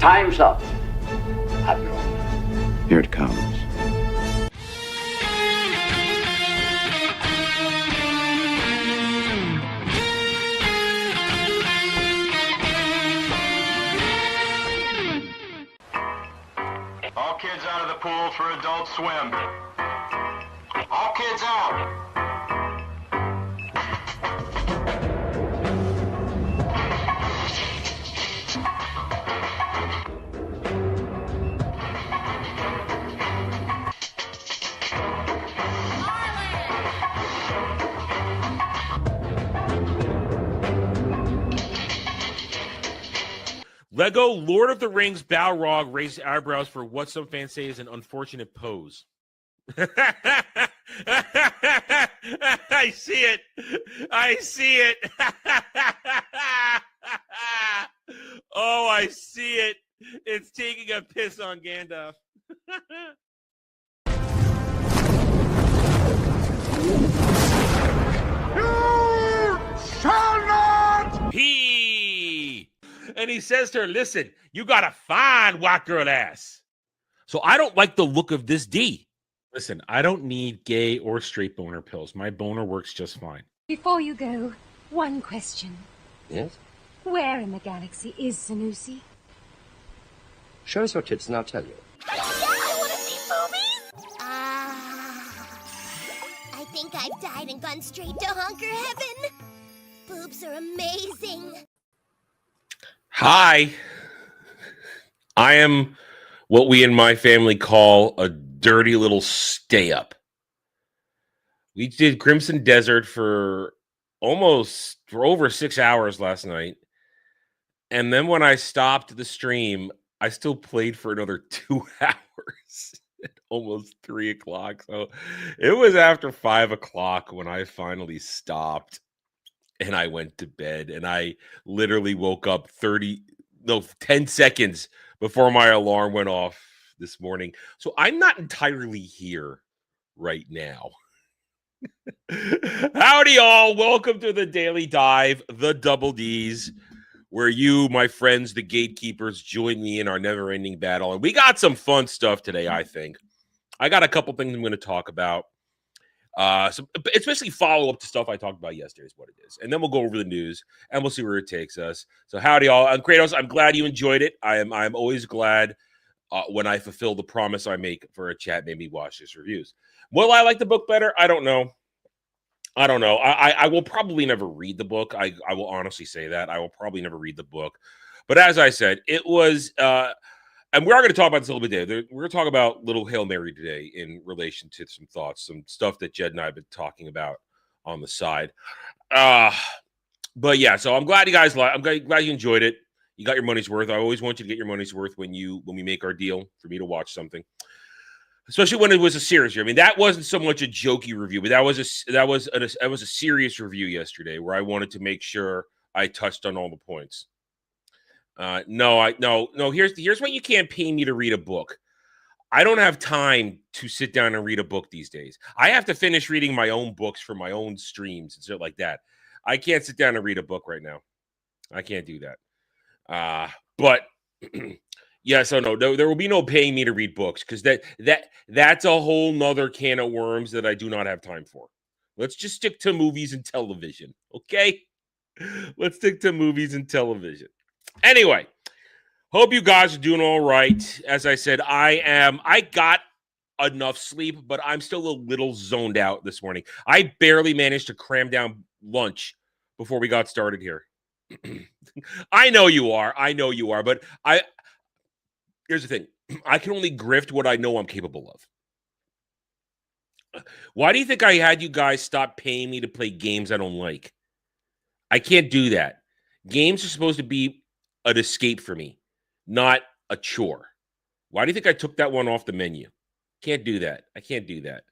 Time's up, Admiral. Here it comes. All kids out of the pool for Adult Swim. All kids out. Lego Lord of the Rings Balrog raised eyebrows for what some fans say is an unfortunate pose. I see it. I see it. Oh, I see it. It's taking a piss on Gandalf. You shall not! And he says to her, listen, you got a fine white girl ass. So I don't like the look of this D. Listen, I don't need gay or straight boner pills. My boner works just fine. Before you go, one question. Yes? Where in the galaxy is Sanusi? Show us your tits and I'll tell you. Yeah, I want to see movies! I think I've died and gone straight to honker heaven. Boobs are amazing. Hi. I am what we in my family call a dirty little stay-up. We did Crimson Desert for over 6 hours last night. And then when I stopped the stream, I still played for another 2 hours at almost 3 o'clock. So it was after 5 o'clock when I finally stopped and I went to bed. And I literally woke up 10 seconds before my alarm went off this morning. So I'm not entirely here right now. Howdy, y'all. Welcome to the Daily Dive, the Double Ds, where you, my friends, the gatekeepers, join me in our never-ending battle. And we got some fun stuff today, I think. I got a couple things I'm going to talk about. Especially follow-up to stuff I talked about yesterday is what it is. And then we'll go over the news, and we'll see where it takes us. So howdy, y'all. I'm Kratos. I'm glad you enjoyed it. I'm always glad when I fulfill the promise I make for a chat made me watch this reviews. Will I like the book better? I don't know. I will probably never read the book. I will honestly say that. I will probably never read the book. But as I said, it was, and we are going to talk about this a little bit today. We're going to talk about Little Hail Mary today in relation to some thoughts, some stuff that Jed and I have been talking about on the side. But yeah, so I'm glad you guys I'm glad you enjoyed it. You got your money's worth. I always want you to get your money's worth when we make our deal for me to watch something. Especially when it was a serious review. I mean, that wasn't so much a jokey review, but that was a serious review yesterday where I wanted to make sure I touched on all the points. No. Here's why you can't pay me to read a book. I don't have time to sit down and read a book these days. I have to finish reading my own books for my own streams and stuff like that. I can't sit down and read a book right now. I can't do that. But. Yeah, so no, there will be no paying me to read books because that's a whole nother can of worms that I do not have time for. Let's just stick to movies and television, okay? Let's stick to movies and television. Anyway, hope you guys are doing all right. As I said, I got enough sleep, but I'm still a little zoned out this morning. I barely managed to cram down lunch before we got started here. I know you are, but here's the thing. I can only grift what I know I'm capable of. Why do you think I had you guys stop paying me to play games I don't like? I can't do that. Games are supposed to be an escape for me, not a chore. Why do you think I took that one off the menu? Can't do that. I can't do that.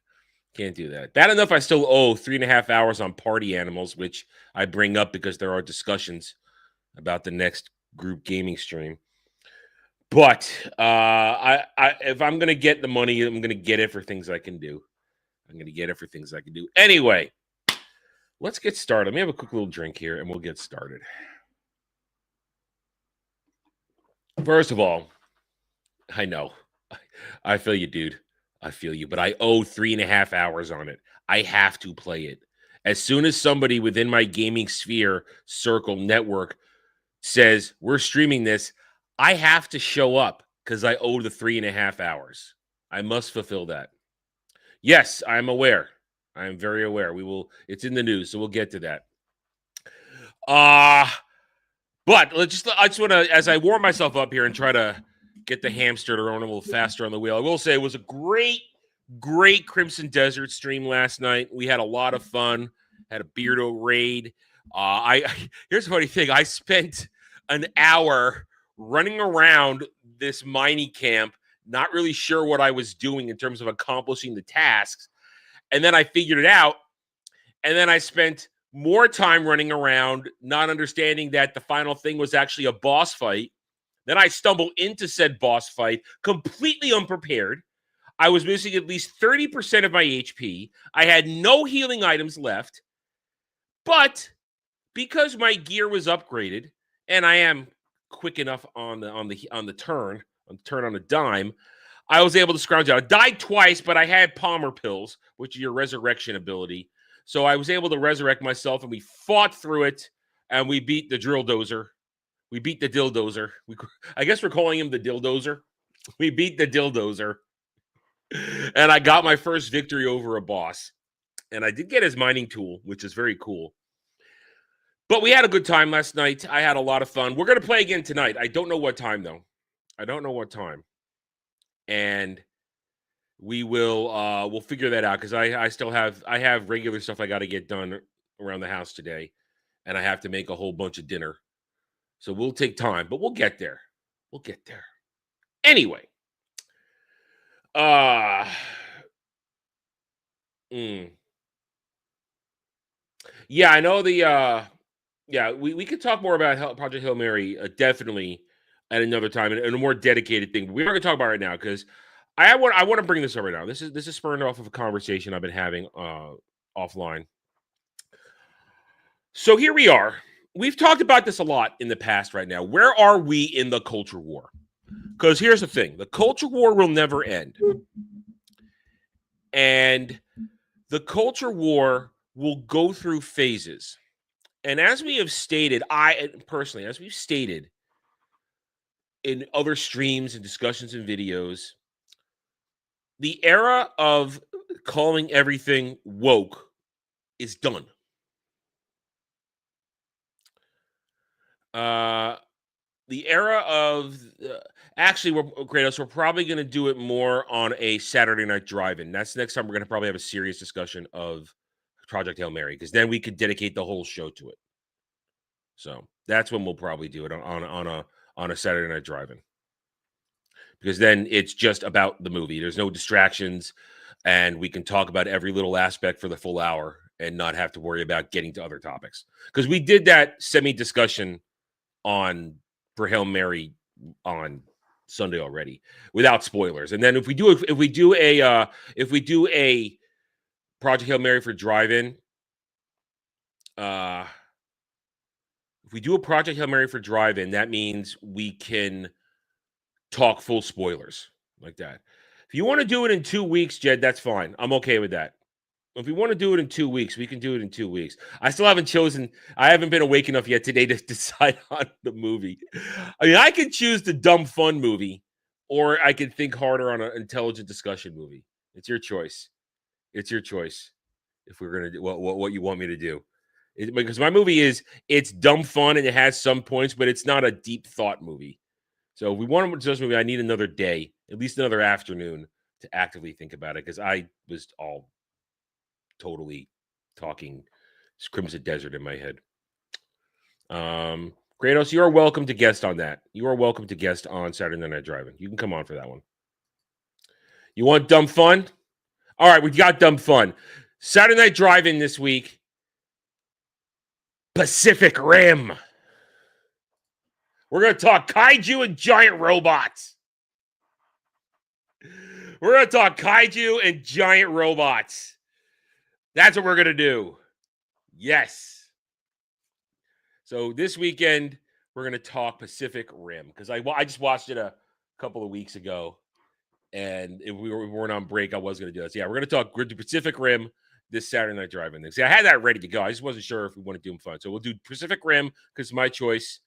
Can't do that. Bad enough I still owe 3.5 hours on Party Animals, which I bring up because there are discussions about the next group gaming stream. But if I'm going to get the money, I'm going to get it for things I can do. Anyway, let's get started. Let me have a quick little drink here, and we'll get started. First of all, I know. I feel you, dude. I feel you, but I owe 3.5 hours on it. I have to play it. As soon as somebody within my gaming sphere, circle, network says, we're streaming this, I have to show up because I owe the 3.5 hours. I must fulfill that. Yes, I'm aware. I am very aware. It's in the news, so we'll get to that. But I just want to, as I warm myself up here and try to get the hamster to run a little faster on the wheel, I will say it was a great Crimson Desert stream last night. We had a lot of fun. Had a Beardo raid. Here's the funny thing. I spent an hour running around this mining camp, not really sure what I was doing in terms of accomplishing the tasks. And then I figured it out. And then I spent more time running around, not understanding that the final thing was actually a boss fight. Then I stumbled into said boss fight completely unprepared. I was missing at least 30% of my HP. I had no healing items left. But because my gear was upgraded, and I am quick enough on the turn on a dime, I was able to scrounge out. I died twice, but I had Palmer pills, which are your resurrection ability. So I was able to resurrect myself, and we fought through it, and we beat the drill dozer. We beat the dildozer. I guess we're calling him the dildozer. We beat the dildozer. And I got my first victory over a boss. And I did get his mining tool, which is very cool. But we had a good time last night. I had a lot of fun. We're going to play again tonight. I don't know what time, though. I don't know what time. And we'll figure that out because I still have regular stuff I got to get done around the house today. And I have to make a whole bunch of dinner. So we'll take time, but we'll get there. We'll get there. Anyway. Yeah, I know we could talk more about Project Hail Mary definitely at another time and a more dedicated thing. We're not going to talk about it right now because I want to bring this up right now. This is spurned off of a conversation I've been having offline. So here we are. We've talked about this a lot in the past right now. Where are we in the culture war? Because here's the thing. The culture war will never end. And the culture war will go through phases. And as we have stated, as we've stated in other streams and discussions and videos, the era of calling everything woke is done. The era of we're probably going to do it more on a Saturday night drive-in. That's the next time we're going to probably have a serious discussion of Project Hail Mary because then we could dedicate the whole show to it. So that's when we'll probably do it on a Saturday night drive-in because then it's just about the movie. There's no distractions, and we can talk about every little aspect for the full hour and not have to worry about getting to other topics because we did that semi-discussion for Hail Mary on Sunday already without spoilers. And then if we do a Project Hail Mary for drive-in, if we do a Project Hail Mary for drive-in, that means we can talk full spoilers like that. If you want to do it in 2 weeks, Jed, that's fine. I'm okay with that. If we want to do it in 2 weeks, we can do it in 2 weeks. I haven't been awake enough yet today to decide on the movie. I mean, I can choose the dumb fun movie, or I can think harder on an intelligent discussion movie. It's your choice. It's your choice if we're going to do what you want me to do. Because my movie it's dumb fun and it has some points, but it's not a deep thought movie. So if we want to discuss this movie, I need another day, at least another afternoon to actively think about it because I was all totally talking Crimson Desert in my head. Kratos, you are welcome to guest on that. You are welcome to guest on Saturday Night Driving. You can come on for that one. You want dumb fun? All right, we got dumb fun. Saturday Night Drive-In this week. Pacific Rim. We're going to talk kaiju and giant robots. We're going to talk kaiju and giant robots. That's what we're going to do. Yes. So this weekend, we're going to talk Pacific Rim because I just watched it a couple of weeks ago, and if we weren't on break, I was going to do this. Yeah, we're going to talk Pacific Rim this Saturday Night Drive-In thing. See, I had that ready to go. I just wasn't sure if we want to do them fun. So we'll do Pacific Rim because it's my choice.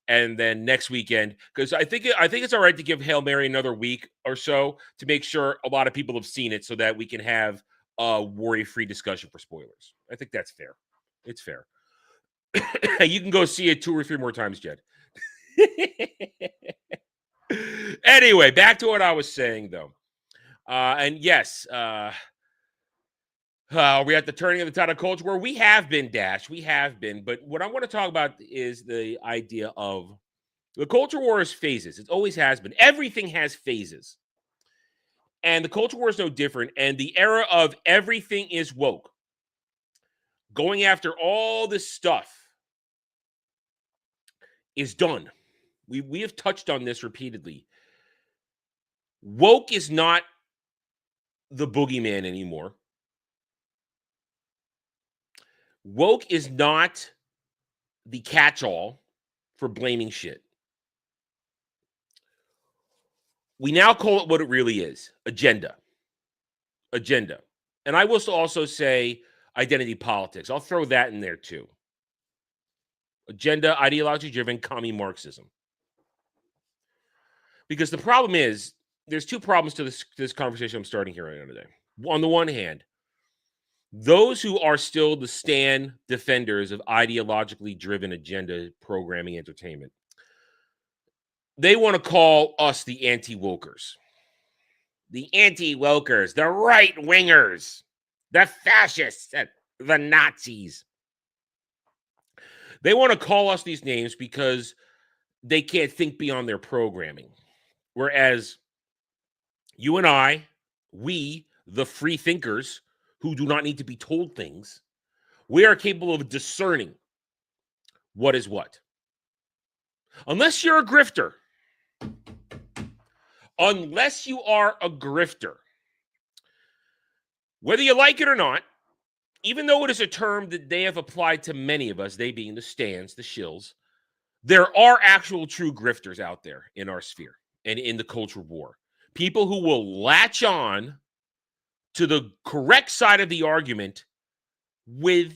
And then next weekend, because I think it's all right to give Hail Mary another week or so to make sure a lot of people have seen it so that we can have a worry-free discussion for spoilers. I think that's fair. It's fair. You can go see it 2 or 3 more times, Jed. Anyway, back to what I was saying, though. And yes, we're at the turning of the tide of culture where we have been, Dash. We have been. But what I want to talk about is the idea of the culture war is phases. It always has been. Everything has phases. And the culture war is no different. And the era of everything is woke, going after all this stuff, is done. We have touched on this repeatedly. Woke is not the boogeyman anymore. Woke is not the catch-all for blaming shit. We now call it what it really is, agenda. Agenda. And I will also say identity politics. I'll throw that in there too. Agenda, ideology-driven, commie Marxism. Because the problem is, there's 2 problems to this conversation I'm starting here right now today. On the one hand, those who are still the stand defenders of ideologically driven agenda programming entertainment, they want to call us the anti-wokers. The anti-wokers, the right-wingers, the fascists, the Nazis. They want to call us these names because they can't think beyond their programming. Whereas you and I, we, the free thinkers, who do not need to be told things, we are capable of discerning what is what. Unless you're a grifter. Unless you are a grifter. Whether you like it or not, even though it is a term that they have applied to many of us, they being the stands, the shills, there are actual true grifters out there in our sphere and in the culture war. People who will latch on to the correct side of the argument with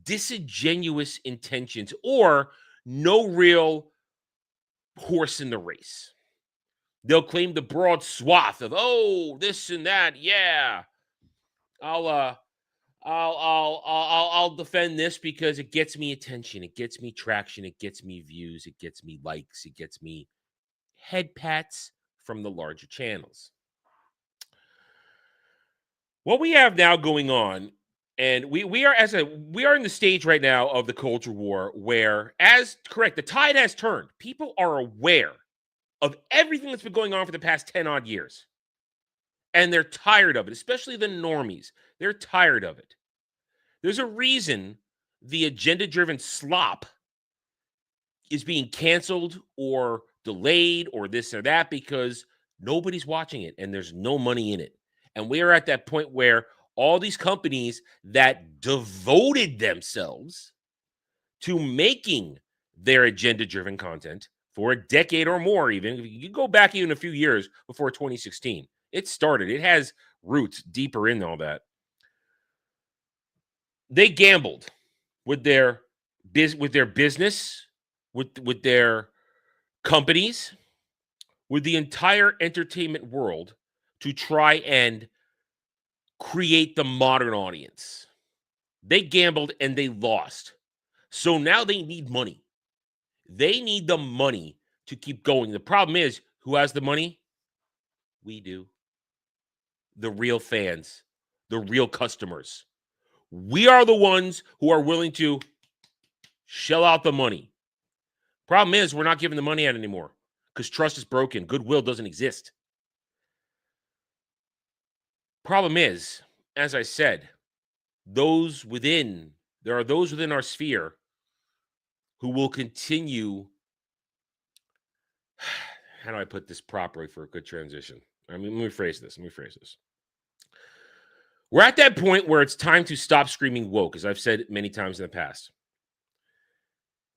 disingenuous intentions or no real horse in the race. They'll claim the broad swath of, oh, this and that. Yeah, I'll defend this because it gets me attention. It gets me traction. It gets me views. It gets me likes. It gets me head pats from the larger channels. What we have now going on, and we are in the stage right now of the culture war where, the tide has turned. People are aware of everything that's been going on for the past 10 odd years. And they're tired of it, especially the normies. They're tired of it. There's a reason the agenda-driven slop is being canceled or delayed or this or that because nobody's watching it and there's no money in it. And we are at that point where all these companies that devoted themselves to making their agenda-driven content for a decade or more, even if you go back even a few years before 2016, it started. It has roots deeper in all that. They gambled with their business, with their companies, with the entire entertainment world to try and create the modern audience. They gambled and they lost. So now they need money. They need the money to keep going. The problem is, who has the money? We do. The real fans, the real customers. We are the ones who are willing to shell out the money. Problem is, we're not giving the money out anymore because trust is broken. Goodwill doesn't exist. Problem is, as I said, there are those within our sphere who will continue. How do I put this properly for a good transition? Let me rephrase this. We're at that point where it's time to stop screaming woke, as I've said many times in the past.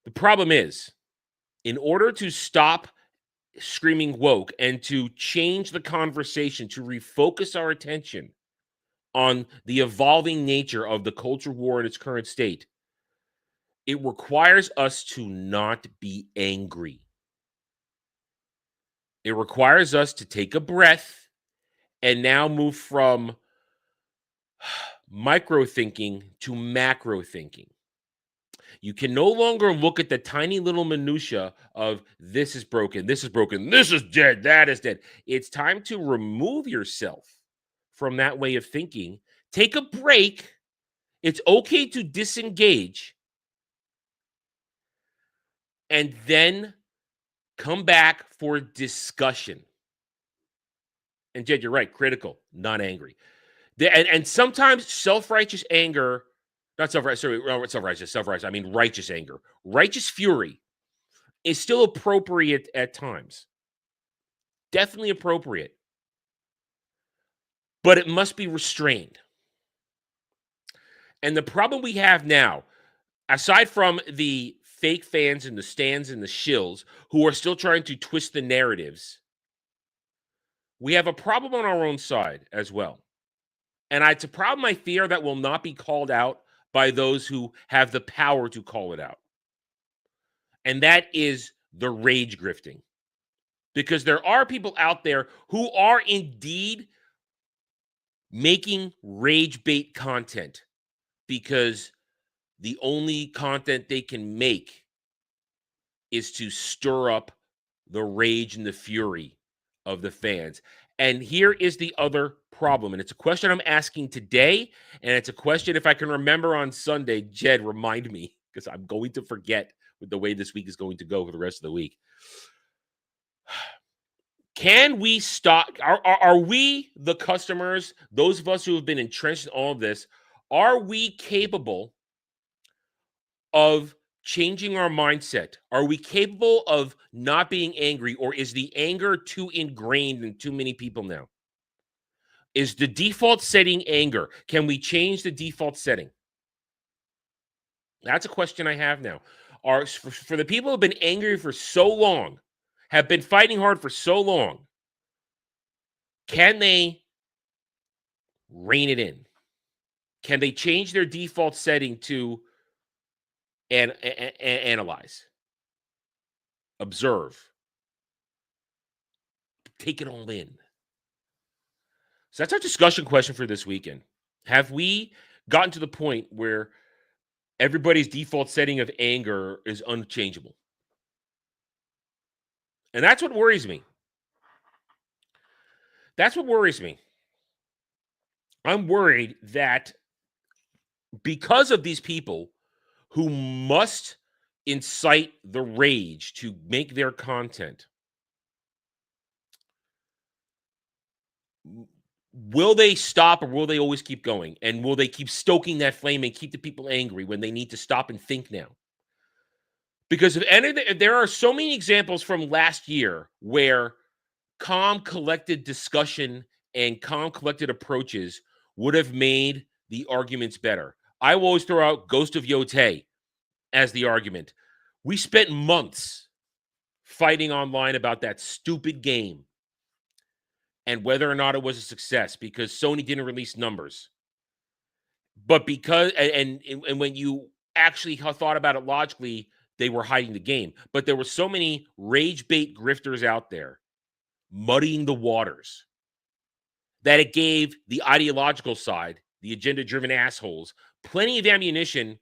The problem is, In order to stop screaming woke and to change the conversation, to refocus our attention on the evolving nature of the culture war in its current state, it requires us to not be angry. It requires us to take a breath and now move from micro thinking to macro thinking. You can no longer look at the tiny little minutia of this is broken, this is broken, this is dead, that is dead. It's time to remove yourself from that way of thinking. Take a break. It's okay to disengage. And then come back for discussion. And Jed, you're right, critical, not angry. And sometimes self-righteous anger, not self-righteous, I mean righteous anger, righteous fury is still appropriate at times. Definitely appropriate. But it must be restrained. And the problem we have now, aside from the fake fans and the stands and the shills who are still trying to twist the narratives, we have a problem on our own side as well. And it's a problem I fear that will not be called out by those who have the power to call it out. And that is the rage grifting. Because there are people out there who are indeed making rage bait content because the only content they can make is to stir up the rage and the fury of the fans. And here is the other problem, and it's a question I'm asking today, and it's a question, if I can remember on Sunday, Jed, remind me, because I'm going to forget with the way this week is going to go for the rest of the week. Can we stop? Are we, the customers, those of us who have been entrenched in all of this, are we capable of changing our mindset? Are we capable of not being angry, or is the anger too ingrained in too many people now? Is the default setting anger? Can we change the default setting? That's a question I have now. For the people who have been angry for so long, have been fighting hard for so long, can they rein it in? Can they change their default setting to analyze, observe, take it all in? So that's our discussion question for this weekend. Have we gotten to the point where everybody's default setting of anger is unchangeable? And that's what worries me. That's what worries me. I'm worried that because of these people who must incite the rage to make their content, will they stop, or will they always keep going? And will they keep stoking that flame and keep the people angry when they need to stop and think now? Because there are so many examples from last year where calm, collected discussion and calm, collected approaches would have made the arguments better. I will always throw out Ghost of Yotei as the argument. We spent months fighting online about that stupid game and whether or not it was a success because Sony didn't release numbers. But because, and when you actually thought about it logically, they were hiding the game. But there were so many rage bait grifters out there muddying the waters that it gave the ideological side, the agenda-driven assholes, plenty of ammunition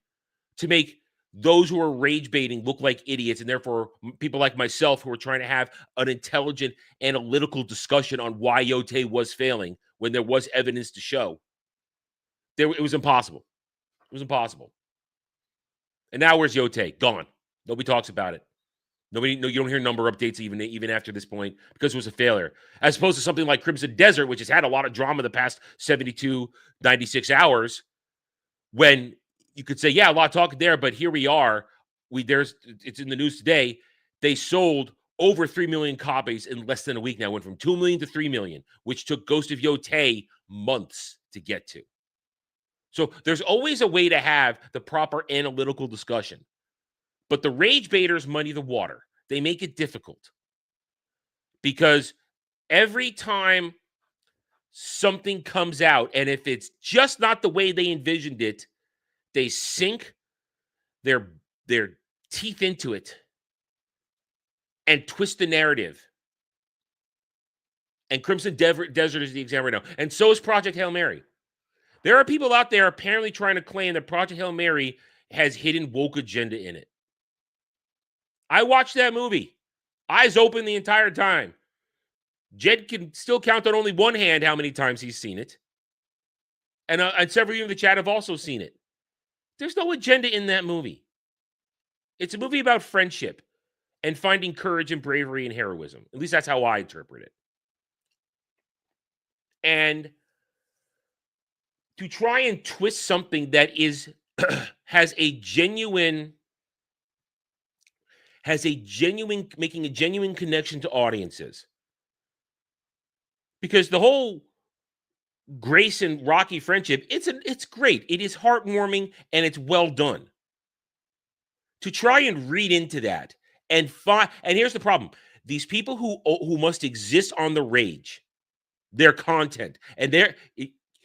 to make those who are rage baiting look like idiots, and therefore people like myself who are trying to have an intelligent, analytical discussion on why Yotei was failing when there was evidence to show. It was impossible. It was impossible. And now where's Yotei? Gone. Nobody talks about it. You don't hear number updates even after this point because it was a failure. As opposed to something like Crimson Desert, which has had a lot of drama the past 72, 96 hours, when you could say, yeah, a lot of talk there, but here we are. It's in the news today. They sold over 3 million copies in less than a week now. Went from 2 million to 3 million, which took Ghost of Yotei months to get to. So there's always a way to have the proper analytical discussion. But the rage baiters muddy the water. They make it difficult. Because every time something comes out, and if it's just not the way they envisioned it, they sink their teeth into it and twist the narrative. And Crimson Desert is the example right now. And so is Project Hail Mary. There are people out there apparently trying to claim that Project Hail Mary has hidden woke agenda in it. I watched that movie. Eyes open the entire time. Jed can still count on only one hand how many times he's seen it. And several of you in the chat have also seen it. There's no agenda in that movie. It's a movie about friendship and finding courage and bravery and heroism. At least that's how I interpret it. And to try and twist something that is has a genuine making a genuine connection to audiences. Because the whole Grace and Rocky friendship, it's great. It is heartwarming and it's well done. To try and read into that and here's the problem. These people who must exist on the rage, their content, and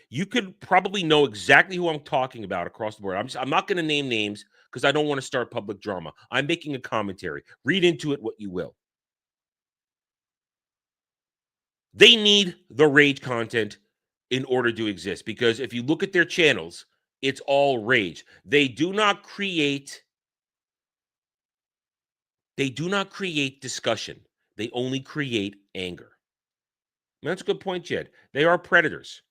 you could probably know exactly who I'm talking about across the board. I'm not going to name names because I don't want to start public drama. I'm making a commentary. Read into it what you will. They need the rage content in order to exist, because if you look at their channels, it's all rage. They do not create discussion. They only create anger. And that's a good point, Jed. They are predators.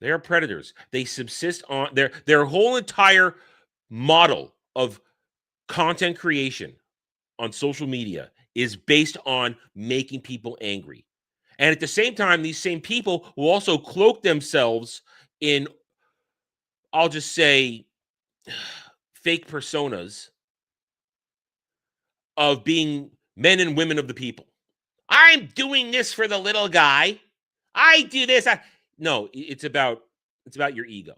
They are predators. They subsist on their whole entire model of content creation on social media is based on making people angry. And at the same time, these same people will also cloak themselves in, I'll just say, fake personas of being men and women of the people. I'm doing this for the little guy. I do this. No, it's about your ego.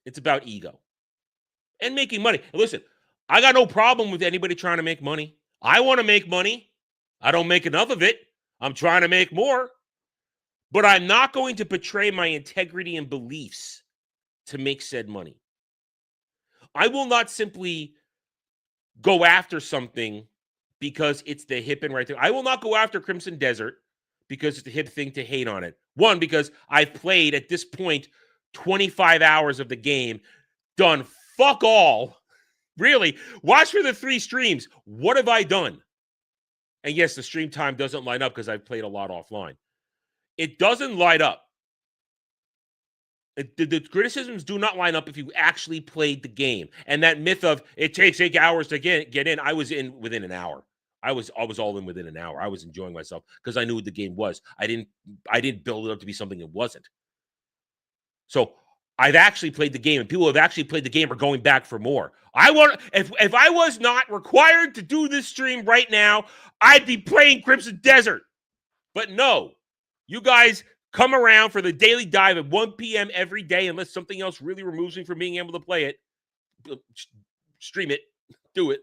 It's about ego and making money. And listen, I got no problem with anybody trying to make money. I want to make money. I don't make enough of it. I'm trying to make more. But I'm not going to betray my integrity and beliefs to make said money. I will not simply go after something because it's the hip and right thing. I will not go after Crimson Desert because it's the hip thing to hate on it. One, because I've played at this point 25 hours of the game, done fuck all. Really, watch for the 3 streams. What have I done? And yes, the stream time doesn't line up because I've played a lot offline. It doesn't light up. The criticisms do not line up if you actually played the game. And that myth of it takes 8 hours to get in, I was in within an hour. I was all in within an hour. I was enjoying myself because I knew what the game was. I didn't build it up to be something it wasn't. So I've actually played the game, and people who have actually played the game are going back for more. If I was not required to do this stream right now, I'd be playing Crimson Desert. But no, you guys come around for the daily dive at 1 p.m. every day, unless something else really removes me from being able to play it. Stream it. Do it.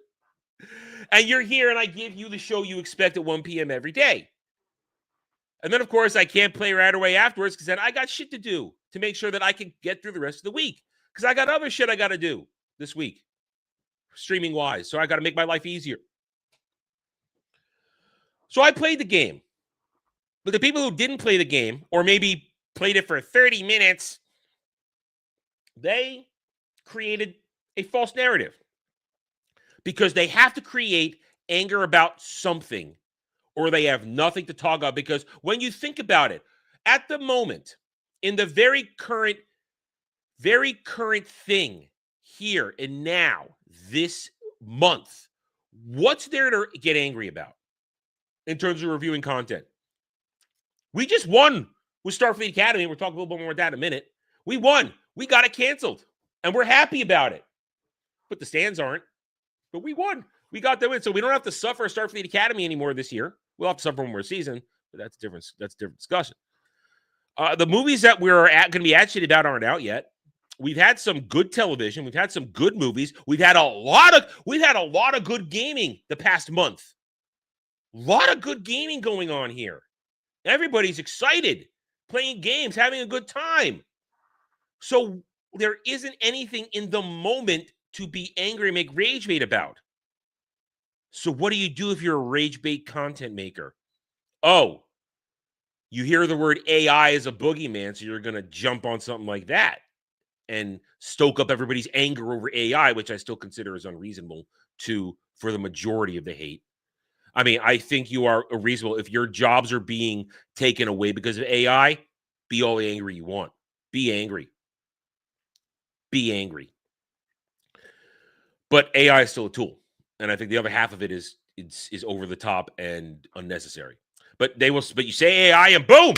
And you're here, and I give you the show you expect at 1 p.m. every day. And then, of course, I can't play right away afterwards because then I got shit to do to make sure that I can get through the rest of the week. Because I got other shit I got to do this week, streaming-wise. So I got to make my life easier. So I played the game. But the people who didn't play the game, or maybe played it for 30 minutes, they created a false narrative. Because they have to create anger about something, or they have nothing to talk about. Because when you think about it, at the moment, in the very current thing here and now, this month, what's there to get angry about in terms of reviewing content? We just won with Starfleet Academy. We'll talk a little bit more about that in a minute. We won. We got it canceled, and we're happy about it. But the stands aren't. But we won. We got the win. So we don't have to suffer Starfleet Academy anymore this year. We'll have to suffer one more season, but that's a different discussion. The movies that we're going to be agitated about aren't out yet. we've had some good television. We've had some good movies. We've had a lot of good gaming the past month. A lot of good gaming going on here. Everybody's excited, playing games, having a good time. So there isn't anything in the moment to be angry and make rage bait about. So what do you do if you're a rage bait content maker? Oh, you hear the word AI as a boogeyman, so you're going to jump on something like that and stoke up everybody's anger over AI, which I still consider is unreasonable for the majority of the hate. I mean, I think you are reasonable. If your jobs are being taken away because of AI, be all the angry you want. Be angry. Be angry. But AI is still a tool. And I think the other half of it is over the top and unnecessary. But you say AI and boom,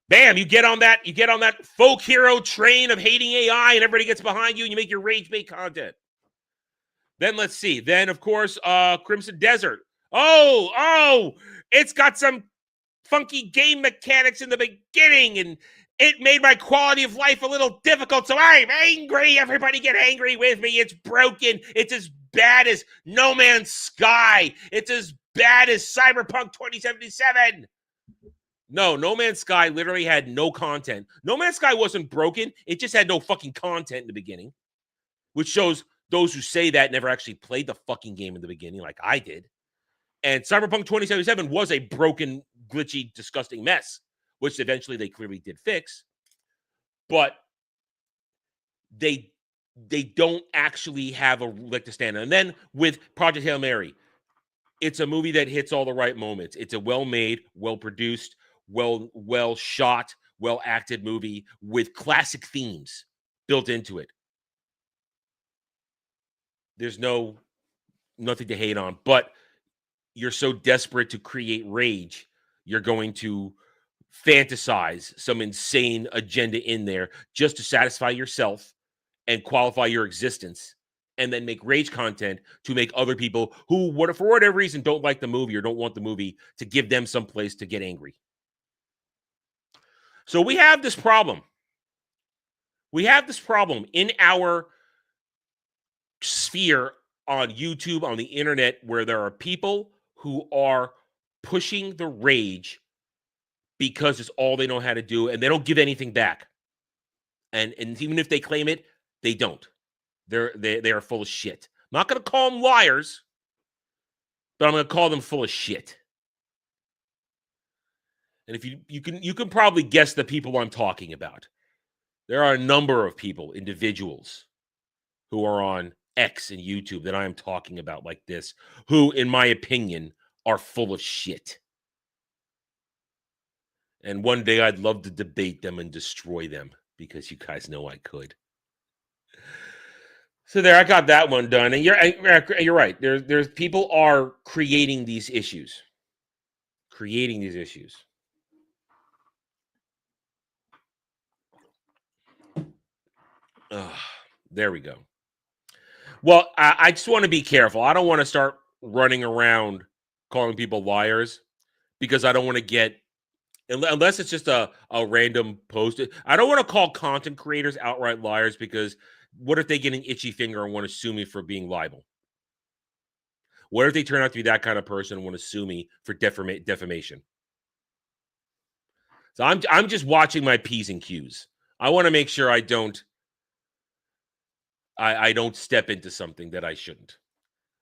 bam, you get on that folk hero train of hating AI and everybody gets behind you and you make your rage bait content. Then let's see. Then, of course, Crimson Desert. Oh, it's got some funky game mechanics in the beginning and it made my quality of life a little difficult, so I'm angry. Everybody get angry with me. It's broken. It's as bad as No Man's Sky. It's as bad as Cyberpunk 2077. No Man's Sky literally had no content. No Man's Sky wasn't broken. It just had no fucking content in the beginning, which shows those who say that never actually played the fucking game in the beginning like I did. And Cyberpunk 2077 was a broken, glitchy, disgusting mess, which eventually they clearly did fix. But they don't actually have a leg to stand on. And then with Project Hail Mary, it's a movie that hits all the right moments. It's a well-made, well-produced, well shot, well-acted movie with classic themes built into it. There's nothing to hate on, but you're so desperate to create rage, you're going to fantasize some insane agenda in there just to satisfy yourself and qualify your existence, and then make rage content to make other people who, for whatever reason, don't like the movie or don't want the movie to give them some place to get angry. So we have this problem. We have this problem in our sphere on YouTube, on the internet, where there are people who are pushing the rage because it's all they know how to do, and they don't give anything back. And even if they claim it, they don't. They are full of shit. I'm not going to call them liars, but I'm going to call them full of shit. And if you can probably guess the people I'm talking about. There are a number of people, individuals, who are on X and YouTube that I am talking about like this, who, in my opinion, are full of shit. And one day I'd love to debate them and destroy them because you guys know I could. So there, I got that one done. And you're right. There's people are creating these issues. There we go. Well, I just want to be careful. I don't want to start running around calling people liars because I don't want to get, unless it's just a random post. I don't want to call content creators outright liars because what if they get an itchy finger and want to sue me for being liable? What if they turn out to be that kind of person and want to sue me for defamation? So I'm just watching my P's and Q's. I want to make sure I don't step into something that I shouldn't.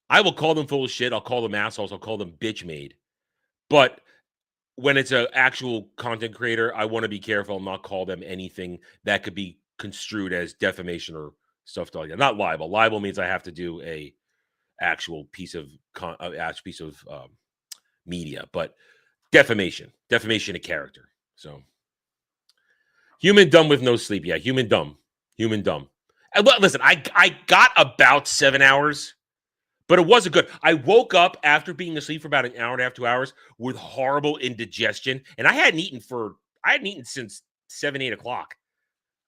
I will call them full of shit. I'll call them assholes. I'll call them bitch made. But when it's an actual content creator, I want to be careful and not call them anything that could be construed as defamation or stuff like that. Not libel. Libel means I have to do a actual piece of media, but defamation of character. So human dumb with no sleep. Yeah, human dumb. And listen, I got about 7 hours, but it wasn't good. I woke up after being asleep for about an hour and a half, 2 hours with horrible indigestion, and I hadn't eaten since 7, 8 o'clock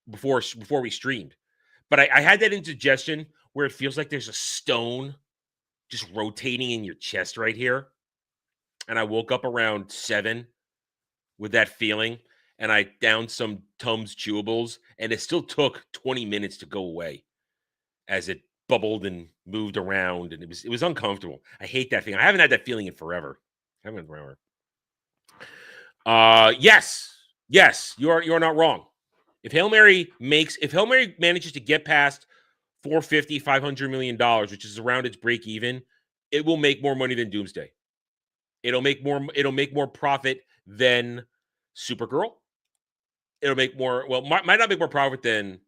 before we streamed. But I had that indigestion where it feels like there's a stone just rotating in your chest right here. And I woke up around 7 with that feeling. and I downed some Tums chewables, and it still took 20 minutes to go away as it bubbled and moved around, and it was uncomfortable. I hate that thing. I haven't had that feeling in forever. Yes, you're not wrong. If Hail Mary manages to get past $450, $500 million, which is around its break even, it will make more money than Doomsday. It'll make more profit than Supergirl. It'll make more, well, might not make more profit than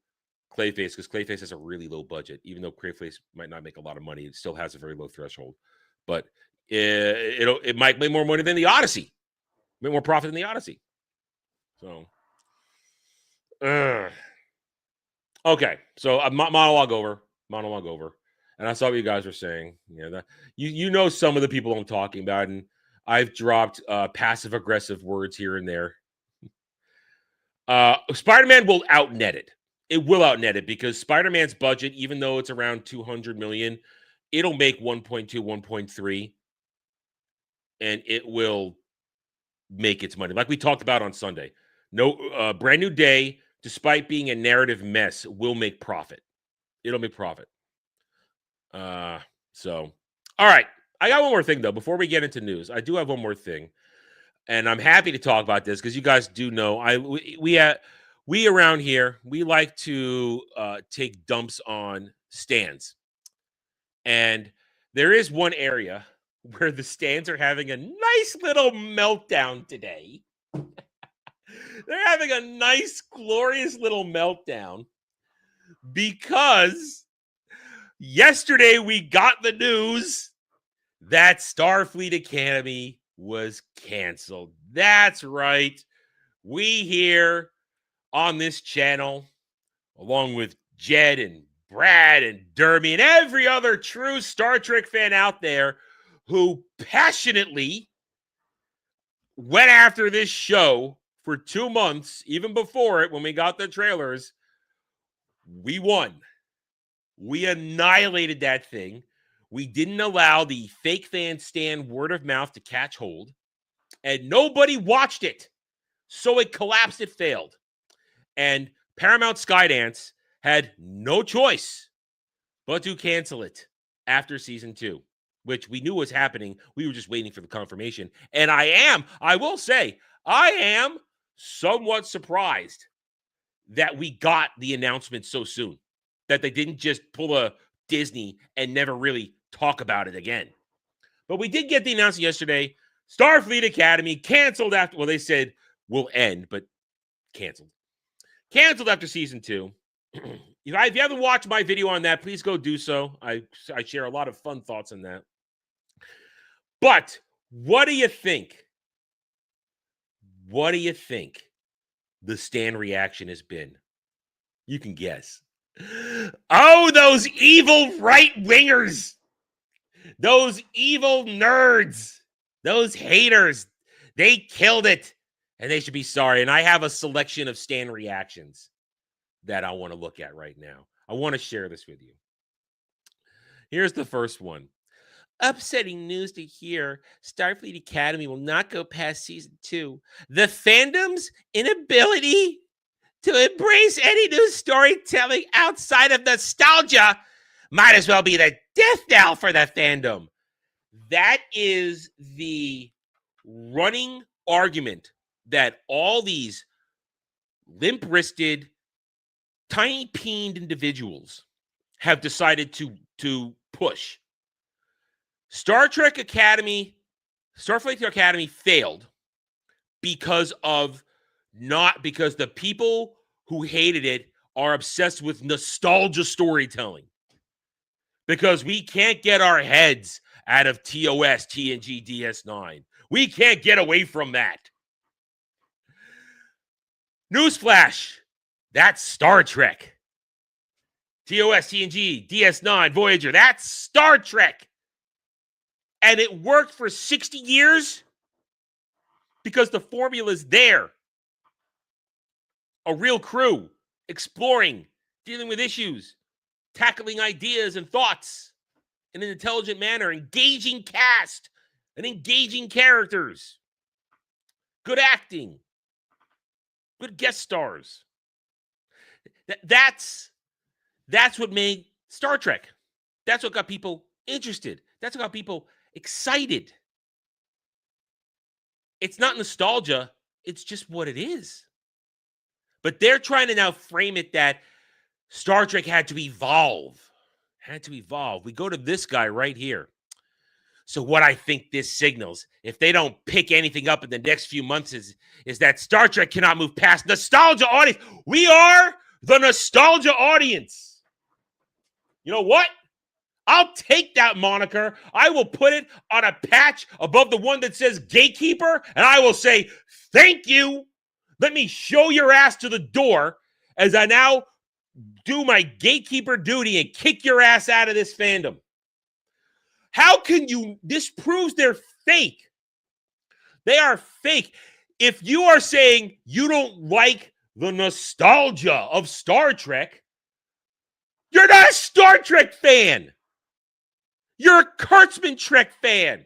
Clayface, because Clayface has a really low budget. Even though Clayface might not make a lot of money, it still has a very low threshold. But it might make more money than the Odyssey. Make more profit than the Odyssey. So, okay. So monologue over. And I saw what you guys were saying. That you know some of the people I'm talking about, and I've dropped passive aggressive words here and there. Spider-Man will outnet it. It will outnet it because Spider-Man's budget, even though it's around $200 million, it'll make 1.2, 1.3, and it will make its money. Like we talked about on Sunday. No, Brand New Day, despite being a narrative mess, will make profit. It'll make profit. So, all right. I got one more thing, though, before we get into news. I do have one more thing, and I'm happy to talk about this because you guys do know we around here, we like to take dumps on stands. And there is one area where the stands are having a nice little meltdown today. They're having a nice, glorious little meltdown because yesterday we got the news that Starfleet Academy was canceled. That's right. We here on this channel, along with Jed and Brad and Derby and every other true Star Trek fan out there who passionately went after this show for 2 months, even before it, when we got the trailers, we won. We annihilated that thing. We didn't allow the fake fan stand word of mouth to catch hold, and nobody watched it. So it collapsed, it failed. And Paramount Skydance had no choice but to cancel it after season 2, which we knew was happening. We were just waiting for the confirmation. And I will say, I am somewhat surprised that we got the announcement so soon, that they didn't just pull a Disney and never really talk about it again. But we did get the announcement yesterday. Starfleet Academy canceled after, well, they said will end, but canceled. Canceled after season 2. If you haven't watched my video on that, please go do so. I share a lot of fun thoughts on that. But what do you think? What do you think the stand reaction has been? You can guess. Oh, those evil right-wingers. Those evil nerds. Those haters. They killed it. And they should be sorry. And I have a selection of stand reactions that I want to look at right now. I want to share this with you. Here's the first one. Upsetting news to hear. Starfleet Academy will not go past season 2. The fandom's inability to embrace any new storytelling outside of nostalgia might as well be the death knell for the fandom. That is the running argument that all these limp-wristed, tiny-peened individuals have decided to push. Starfleet Academy failed because the people who hated it are obsessed with nostalgia storytelling. Because we can't get our heads out of TOS, TNG, DS9. We can't get away from that. Newsflash, that's Star Trek. TOS, TNG, DS9, Voyager, that's Star Trek. And it worked for 60 years because the formula's there. A real crew, exploring, dealing with issues, tackling ideas and thoughts in an intelligent manner, engaging cast and engaging characters, good acting. Good guest stars. That's what made Star Trek. That's what got people interested. That's what got people excited. It's not nostalgia. It's just what it is. But they're trying to now frame it that Star Trek had to evolve. We go to this guy right here. So what I think this signals, if they don't pick anything up in the next few months, is that Star Trek cannot move past nostalgia audience. We are the nostalgia audience. You know what? I'll take that moniker. I will put it on a patch above the one that says gatekeeper, and I will say, thank you. Let me show your ass to the door as I now do my gatekeeper duty and kick your ass out of this fandom. How can you? This proves they're fake. They are fake. If you are saying you don't like the nostalgia of Star Trek, you're not a Star Trek fan. You're a Kurtzman Trek fan.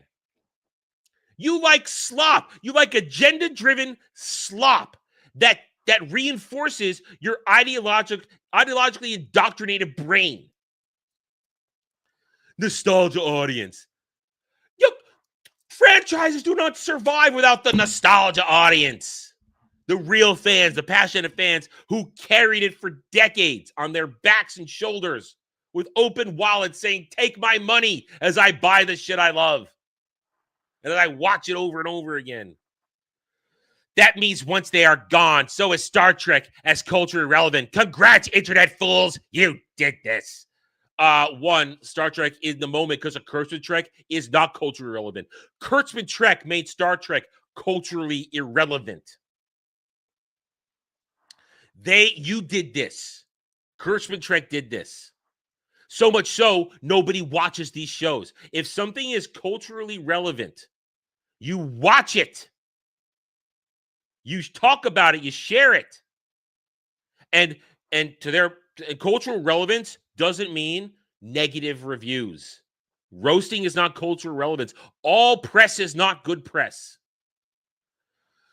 You like slop. You like agenda-driven slop that reinforces your ideologically indoctrinated brain. Nostalgia audience. Franchises do not survive without the nostalgia audience. The real fans, the passionate fans who carried it for decades on their backs and shoulders with open wallets saying, take my money as I buy the shit I love. And then I watch it over and over again. That means once they are gone, so is Star Trek as culturally relevant. Congrats, internet fools. You did this. One, Star Trek in the moment because of Kurtzman Trek is not culturally relevant. Kurtzman Trek made Star Trek culturally irrelevant. You did this. Kurtzman Trek did this. So much so, nobody watches these shows. If something is culturally relevant, you watch it. You talk about it. You share it. And to their cultural relevance doesn't mean negative reviews. Roasting is not cultural relevance. All press is not good press.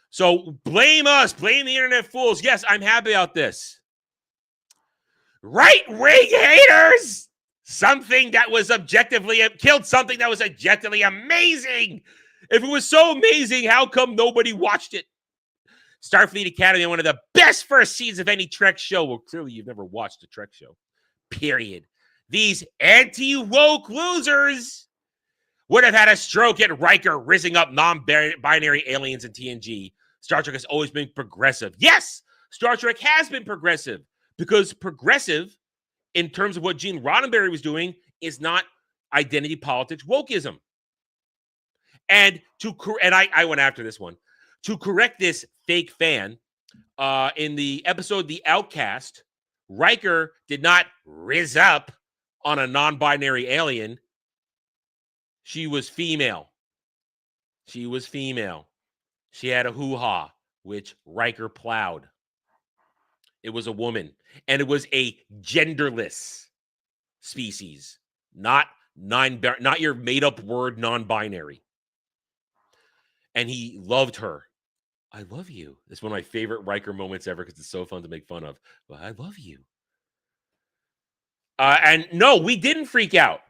So blame us. Blame the internet fools. Yes, I'm happy about this. Right-wing haters! Something that was objectively killed something that was objectively amazing. If it was so amazing, how come nobody watched it? Starfleet Academy, one of the best first seasons of any Trek show. Well, clearly you've never watched a Trek show. Period. These anti-woke losers would have had a stroke at Riker rising up non-binary aliens in TNG. Star Trek has always been progressive. Yes, Star Trek has been progressive because progressive, in terms of what Gene Roddenberry was is not identity politics wokeism. And I went after this one. To correct this fake fan, in the episode The Outcast, Riker did not rizz up on a non-binary alien. She was female. She had a hoo-ha, which Riker plowed. It was a woman. And it was a genderless species, not your made-up word non-binary. And he loved her. I love you. It's one of my favorite Riker moments ever because it's so fun to make fun of. But I love you. And no, we didn't freak out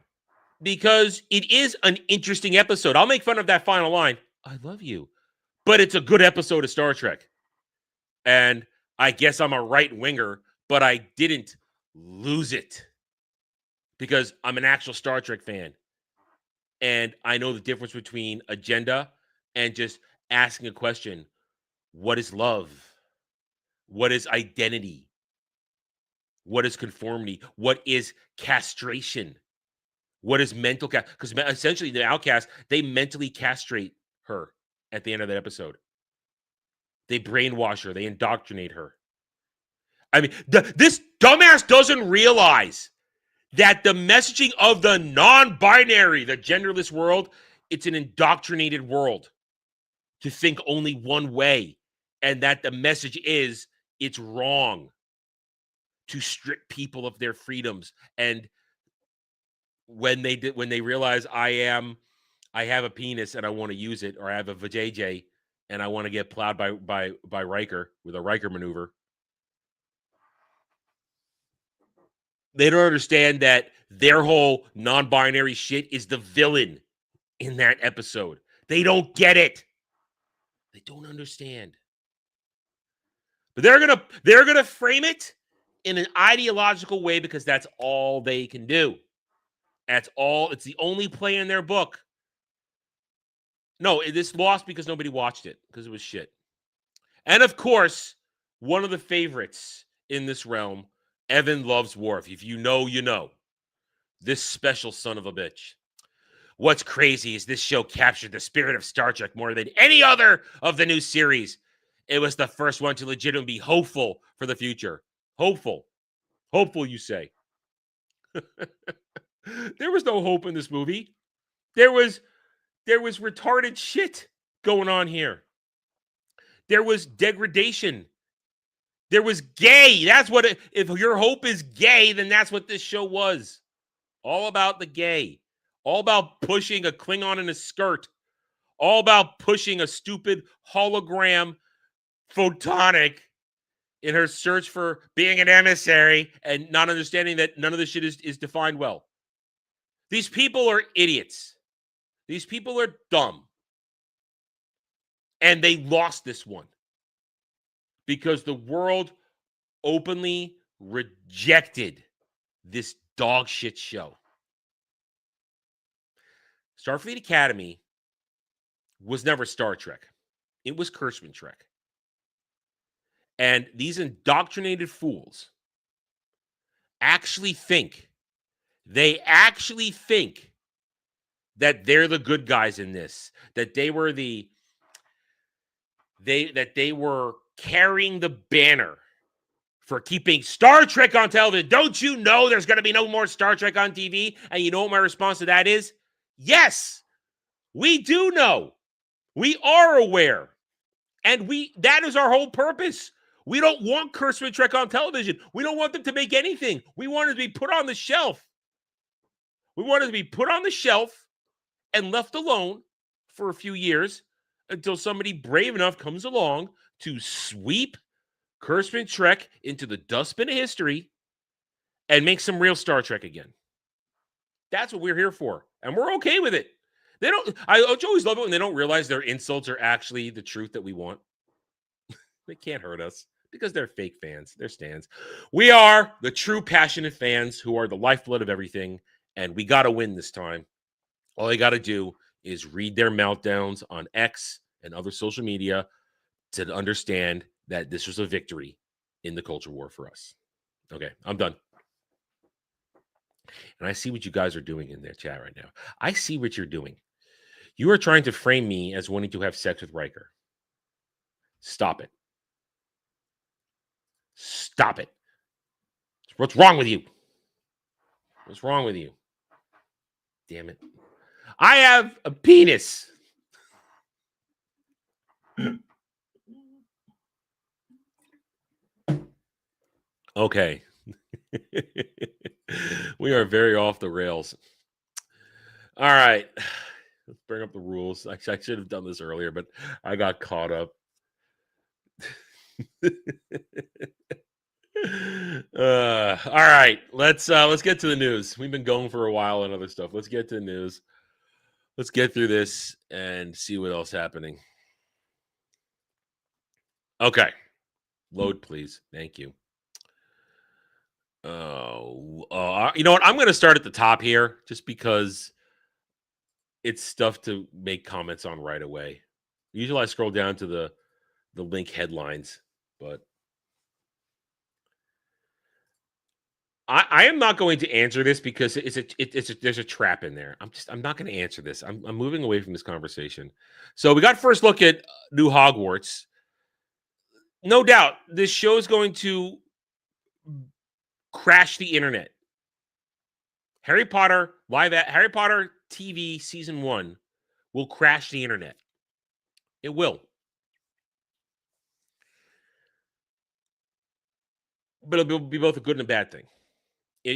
because it is an interesting episode. I'll make fun of that final line. I love you. But it's a good episode of Star Trek. And I guess I'm a right-winger, but I didn't lose it because I'm an actual Star Trek fan. And I know the difference between agenda and just asking a question. What is love? What is identity? What is conformity? What is castration? What is mental because essentially the Outcast, they mentally castrate her at the end of that episode. They brainwash her. They indoctrinate her. I mean, this dumbass doesn't realize that the messaging of the non-binary, the genderless world, it's an indoctrinated world to think only one way, and that the message is it's wrong to strip people of their freedoms. And when they realize I have a penis and I want to use it, or I have a vajayjay, and I want to get plowed by Riker with a Riker maneuver. They don't understand that their whole non-binary shit is the villain in that episode. They don't get it. They don't understand. But they're gonna frame it in an ideological way because that's all they can do. That's all. It's the only play in their book. No, this lost because nobody watched it because it was shit. And of course, one of the favorites in this realm, Evan loves Worf. If you know, you know. This special son of a bitch. What's crazy is this show captured the spirit of Star Trek more than any other of the new series. It was the first one to legitimately be hopeful for the future. Hopeful. Hopeful, you say. There was no hope in this movie. There was retarded shit going on here. There was degradation. There was gay. That's what if your hope is gay, then that's what this show was. All about the gay. All about pushing a Klingon in a skirt. All about pushing a stupid hologram photonic in her search for being an emissary and not understanding that none of this shit is defined well. These people are idiots. These people are dumb. And they lost this one. Because the world openly rejected this dog shit show. Starfleet Academy was never Star Trek. It was Kurtzman Trek. And these indoctrinated fools actually think that they're the good guys in this, that they were they were carrying the banner for keeping Star Trek on television. Don't you know there's going to be no more Star Trek on TV? And you know what my response to that is? Yes, we do know. We are aware. And that is our whole purpose. We don't want Kurtzman Trek on television. We don't want them to make anything. We want it to be put on the shelf. We want it to be put on the shelf and left alone for a few years until somebody brave enough comes along to sweep Kurtzman Trek into the dustbin of history and make some real Star Trek again. That's what we're here for. And we're okay with it. I always love it when they don't realize their insults are actually the truth that we want. They can't hurt us because they're fake fans. They're stans. We are the true passionate fans who are the lifeblood of everything. And we got to win this time. All you got to do is read their meltdowns on X and other social media to understand that this was a victory in the culture war for us. Okay, I'm done. And I see what you guys are doing in their chat right now. I see what you're doing. You are trying to frame me as wanting to have sex with Riker. Stop it. Stop it. What's wrong with you? What's wrong with you? Damn it. I have a penis. Okay. We are very off the rails. All right. Let's bring up the rules. Actually, I should have done this earlier, but I got caught up. All right. Let's get to the news. We've been going for a while and other stuff. Let's get to the news. Let's get through this and see what else is happening. Okay. Load, please. Thank you. You know what? I'm going to start at the top here just because it's stuff to make comments on right away. Usually I scroll down to the link headlines, but I am not going to answer this because there's a trap in there. I'm not going to answer this. I'm moving away from this conversation. So we got first look at New Hogwarts. No doubt, this show is going to crash the internet. Harry Potter TV season 1 will crash the internet. It will. But it'll be both a good and a bad thing. I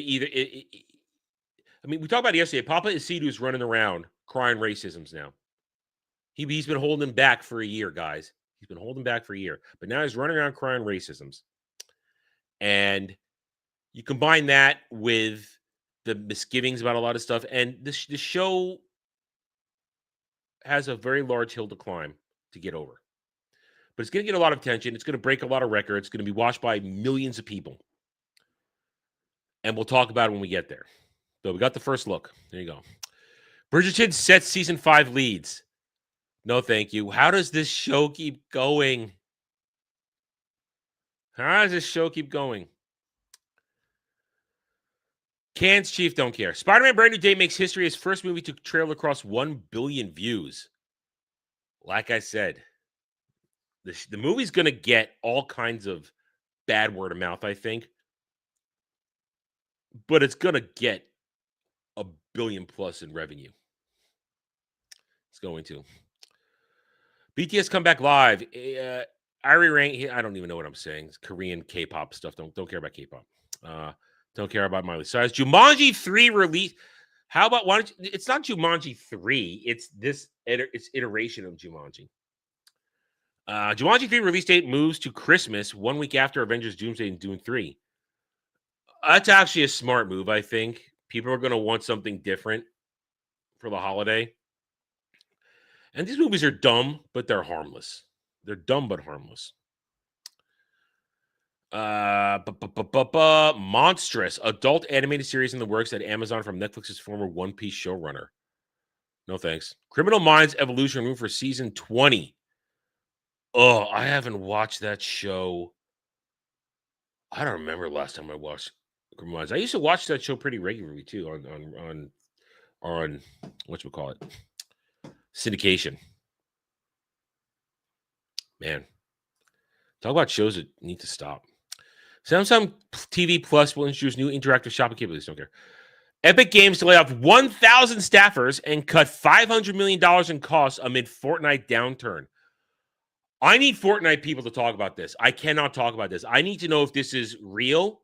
mean, we talked about it yesterday. Papa Isidu's running around crying racisms now. He's been holding back for a year, guys. He's been holding back for a year. But now he's running around crying racisms. And you combine that with the misgivings about a lot of stuff, and the show has a very large hill to climb to get over. But it's going to get a lot of attention. It's going to break a lot of records. It's going to be watched by millions of people. And we'll talk about it when we get there. So we got the first look. There you go. Bridgerton sets season 5 leads. No, thank you. How does this show keep going? How does this show keep going? Can's Chief don't care. Spider-Man Brand New Day makes history as first movie to trailer across 1 billion views. Like I said, the movie's going to get all kinds of bad word of mouth, I think. But it's going to get a billion plus in revenue. It's going to. BTS come back live. Ari Rang, I don't even know what I'm saying. It's Korean K-pop stuff. Don't care about K-pop. Don't care about Miley Cyrus. Jumanji 3 release. How about it's not Jumanji 3. It's it's iteration of Jumanji. Jumanji 3 release date moves to Christmas, 1 week after Avengers Doomsday and Dune 3. That's actually a smart move, I think. People are going to want something different for the holiday. And these movies are dumb, but they're harmless. They're dumb, but harmless. Monstrous, adult animated series in the works at Amazon from Netflix's former One Piece showrunner. No thanks. Criminal Minds Evolution room for season 20. Oh, I haven't watched that show. I don't remember the last time I watched Criminal Minds. I used to watch that show pretty regularly too on whatchamacallit, syndication. Man, talk about shows that need to stop. Samsung TV Plus will introduce new interactive shopping capabilities. Don't care. Epic Games to lay off 1,000 staffers and cut $500 million in costs amid Fortnite downturn. I need Fortnite people to talk about this. I cannot talk about this. I need to know if this is real,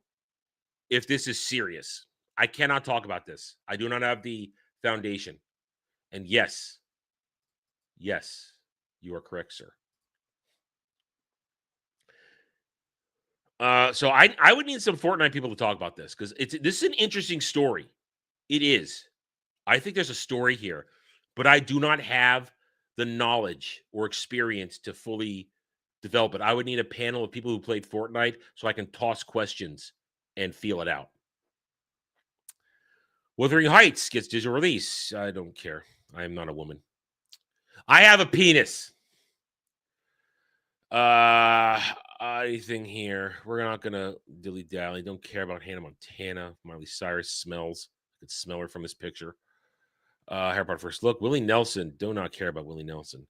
if this is serious. I cannot talk about this. I do not have the foundation. And yes, you are correct, sir. So I would need some Fortnite people to talk about this because this is an interesting story. It is. I think there's a story here, but I do not have the knowledge or experience to fully develop it. I would need a panel of people who played Fortnite so I can toss questions and feel it out. Wuthering Heights gets digital release. I don't care. I am not a woman. I have a penis. Anything here? We're not gonna dilly-dally. Don't care about Hannah Montana. Miley Cyrus smells. I could smell her from this picture. Harry Potter first look. Willie Nelson. Do not care about Willie Nelson.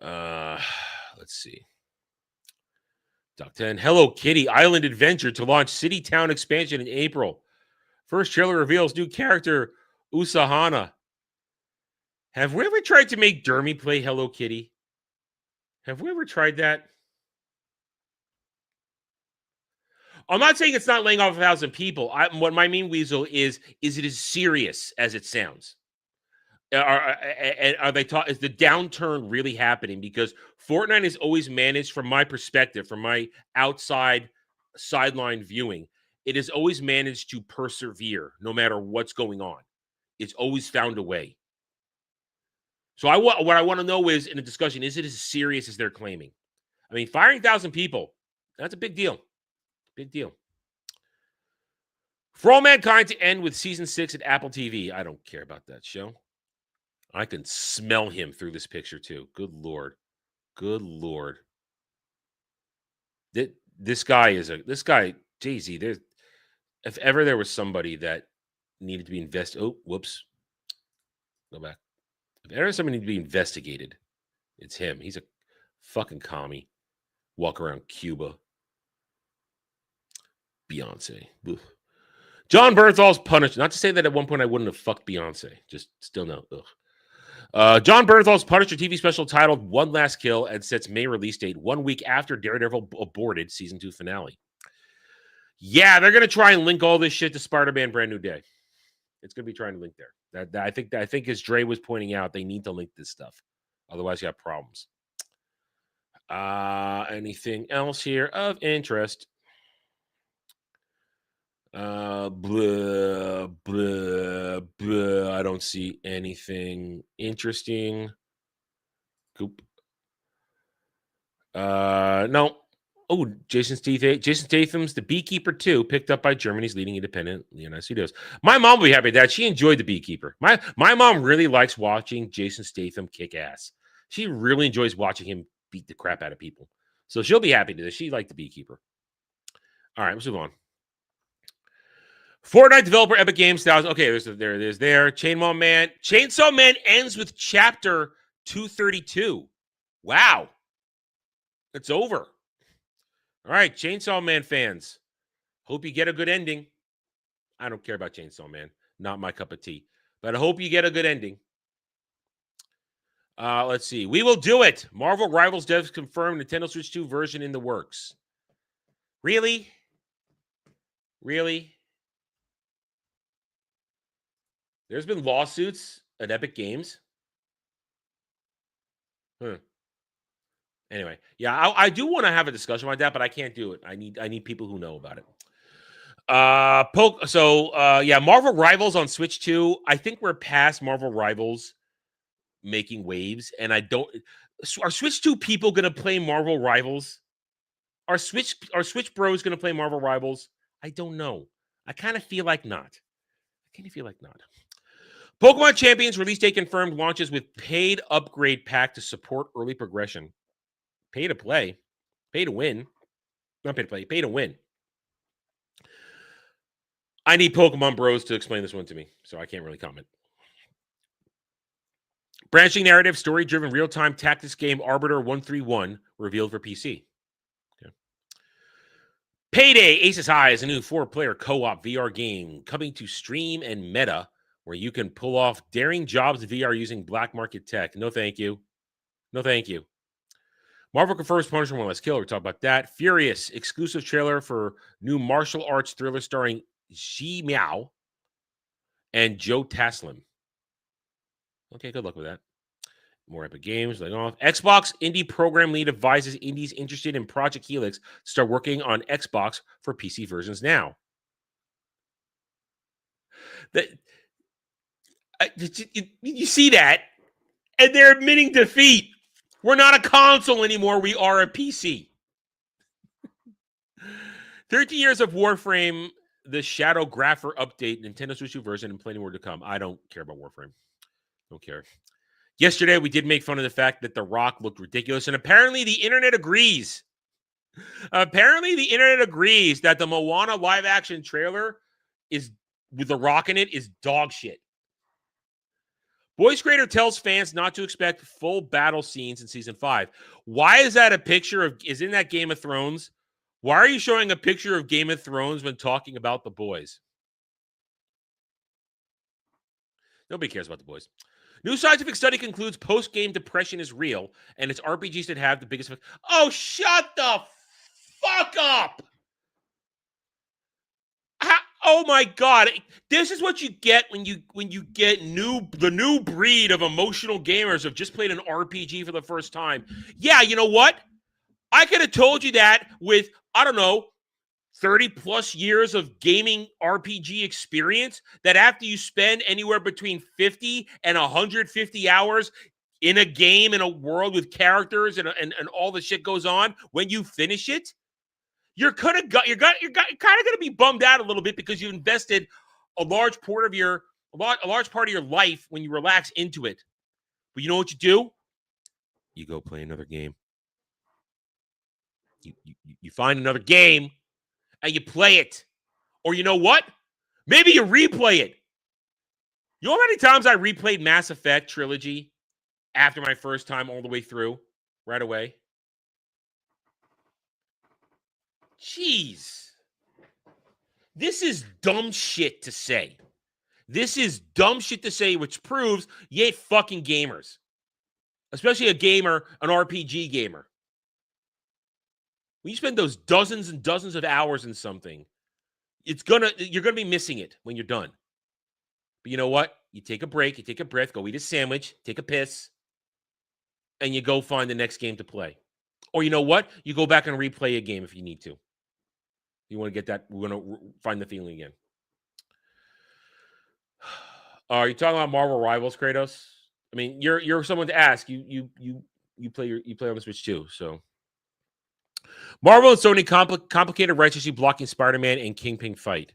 Let's see. Top 10. Hello Kitty Island Adventure to launch City Town expansion in April. First trailer reveals new character Usahana. Have we ever tried to make Dermy play Hello Kitty? Have we ever tried that? I'm not saying it's not laying off 1,000 people. What my main weasel is it as serious as it sounds? Are they is the downturn really happening? Because Fortnite is always managed, from my perspective, from my outside sideline viewing, it is always managed to persevere no matter what's going on. It's always found a way. So what I want to know is, in a discussion, is it as serious as they're claiming? I mean, firing 1,000 people, that's a big deal. Big deal. For All Mankind to end with season 6 at Apple TV. I don't care about that show. I can smell him through this picture too. Good Lord. Good Lord. This guy, Jay-Z, if ever there was somebody that needed to be investigated. Oh, whoops. Go back. If ever somebody needed to be investigated, it's him. He's a fucking commie. Walk around Cuba. Beyonce. Ugh. John Bernthal's Punisher. Not to say that at one point I wouldn't have fucked Beyonce. Just still no. Ugh. John Bernthal's Punisher TV special titled One Last Kill and sets May release date 1 week after Daredevil aborted season 2 finale. Yeah, they're going to try and link all this shit to Spider-Man Brand New Day. It's going to be trying to link there. I think as Dre was pointing out, they need to link this stuff. Otherwise, you have problems. Anything else here of interest? Blah, blah, blah. I don't see anything interesting. Goop. No. Oh, Jason Statham's The Beekeeper 2, picked up by Germany's leading independent Leonardo Studios. My mom will be happy with that. She enjoyed The Beekeeper. My mom really likes watching Jason Statham kick ass. She really enjoys watching him beat the crap out of people. So she'll be happy to this. She liked The Beekeeper. All right, let's move on. Fortnite developer Epic Games 1000. Okay, there's there. Chainsaw Man ends with chapter 232. Wow. It's over. All right, Chainsaw Man fans. Hope you get a good ending. I don't care about Chainsaw Man. Not my cup of tea. But I hope you get a good ending. Let's see. We will do it. Marvel Rivals devs confirmed Nintendo Switch 2 version in the works. Really? Really? There's been lawsuits at Epic Games. Anyway, yeah, I do want to have a discussion about that, but I can't do it. I need people who know about it. Marvel Rivals on Switch 2. I think we're past Marvel Rivals making waves, and are Switch 2 people going to play Marvel Rivals? Are Switch bros going to play Marvel Rivals? I don't know. I kind of feel like not. Pokemon Champions release date confirmed, launches with paid upgrade pack to support early progression. Pay to play. Pay to win. Not pay to play. Pay to win. I need Pokemon Bros to explain this one to me, so I can't really comment. Branching narrative, story-driven real-time tactics game Arbiter 131 revealed for PC. Okay. Payday Aces High is a new 4-player co-op VR game coming to Stream and Meta, where you can pull off daring jobs in VR using black market tech. No, thank you. No, thank you. Marvel confirms Punisher One Less Kill. We'll talk about that. Furious, exclusive trailer for new martial arts thriller starring Xi Miao and Joe Taslim. Okay, good luck with that. More Epic Games. Off. Xbox indie program lead advises indies interested in Project Helix to start working on Xbox for PC versions now. You see that? And they're admitting defeat. We're not a console anymore. We are a PC. 13 years of Warframe, the Shadow Grapher update, Nintendo Switch 2 version, and plenty more to come. I don't care about Warframe. Don't care. Yesterday, we did make fun of the fact that The Rock looked ridiculous, and apparently the internet agrees. Apparently the internet agrees that the Moana live-action trailer is with The Rock in it is dog shit. Voice creator tells fans not to expect full battle scenes in season 5. Why is that a picture of? Is in that Game of Thrones? Why are you showing a picture of Game of Thrones when talking about The Boys? Nobody cares about The Boys. New scientific study concludes post-game depression is real, and it's RPGs that have the biggest effect. Oh, shut the fuck up! Oh my God! This is what you get when you get the new breed of emotional gamers who've just played an RPG for the first time. Yeah, you know what? I could have told you that with, I don't know, 30 plus years of gaming RPG experience, that after you spend anywhere between 50 and 150 hours in a game, in a world with characters and all the shit goes on, when you finish it, you're kind of going to be bummed out a little bit because you invested a large part of your life when you relax into it. But you know what you do? You go play another game. You find another game and you play it. Or you know what? Maybe you replay it. You know how many times I replayed Mass Effect Trilogy after my first time all the way through right away? Jeez. This is dumb shit to say. This is dumb shit to say, which proves you ain't fucking gamers. Especially an RPG gamer. When you spend those dozens and dozens of hours in something, you're gonna be missing it when you're done. But you know what? You take a break, you take a breath, go eat a sandwich, take a piss, and you go find the next game to play. Or you know what? You go back and replay a game if you need to. You want to get that, we're going to find the feeling again. Are you talking about Marvel Rivals, Kratos? I mean, you're someone to ask. You play on the Switch too, so. Marvel and Sony complicated righteously blocking Spider-Man and Kingpin fight.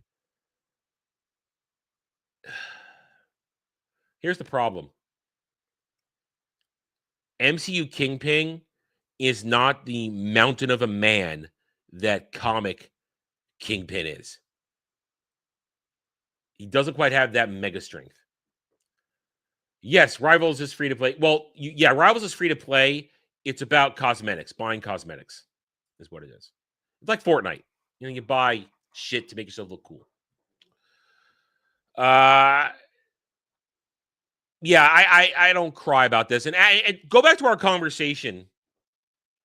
Here's the problem. MCU Kingpin is not the mountain of a man that comic Kingpin is. He doesn't quite have that mega strength. Yes, Rivals is free to play. Well, Rivals is free to play. It's about cosmetics, buying cosmetics is what it is. It's like Fortnite. You know, you buy shit to make yourself look cool. I don't cry about this. And go back to our conversation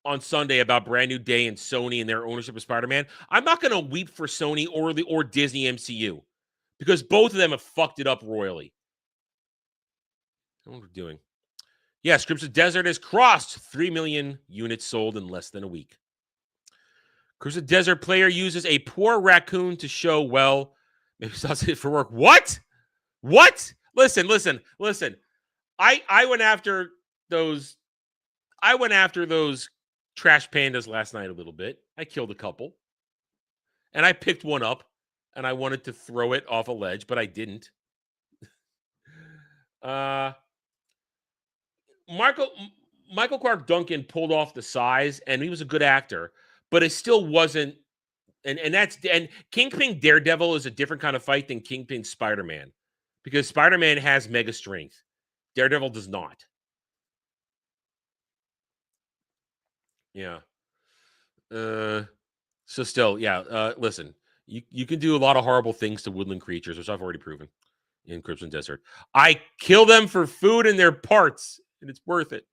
on Sunday about Brand New Day and Sony and their ownership of Spider-Man. I'm not going to weep for Sony or Disney MCU because both of them have fucked it up royally. I don't know what we're doing. Yes, Crimson Desert has crossed 3 million units sold in less than a week. Crimson Desert player uses a poor raccoon to show, well, maybe that's it for work. What? Listen. I went after those trash pandas last night a little bit. I killed a couple. And I picked one up and I wanted to throw it off a ledge, but I didn't. Michael Clark Duncan pulled off the size, and he was a good actor, but it still wasn't. And Kingpin Daredevil is a different kind of fight than Kingpin Spider-Man, because Spider-Man has mega strength, Daredevil does not. Yeah. So still, listen, you can do a lot of horrible things to woodland creatures, which I've already proven in Crimson Desert. I kill them for food and their parts, and it's worth it.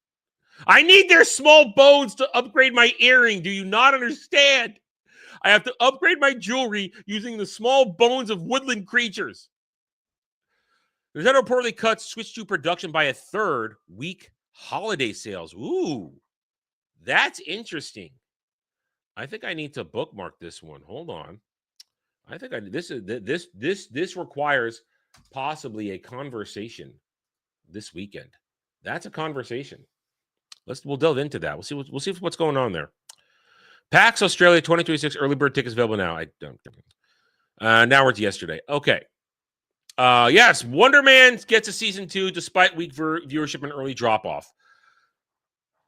I need their small bones to upgrade my earring. Do you not understand? I have to upgrade my jewelry using the small bones of woodland creatures. Nintendo reportedly cut Switch 2 production by a third. Weak holiday sales. Ooh, that's interesting. I think I need to bookmark this one. Hold on. I think this requires possibly a conversation this weekend. That's a conversation. We'll delve into that. We'll see what's going on there. PAX Australia 2026 early bird tickets available now. I don't. Now we're to yesterday. Okay. Yes, Wonder Man gets a season 2 despite weak viewership and early drop off.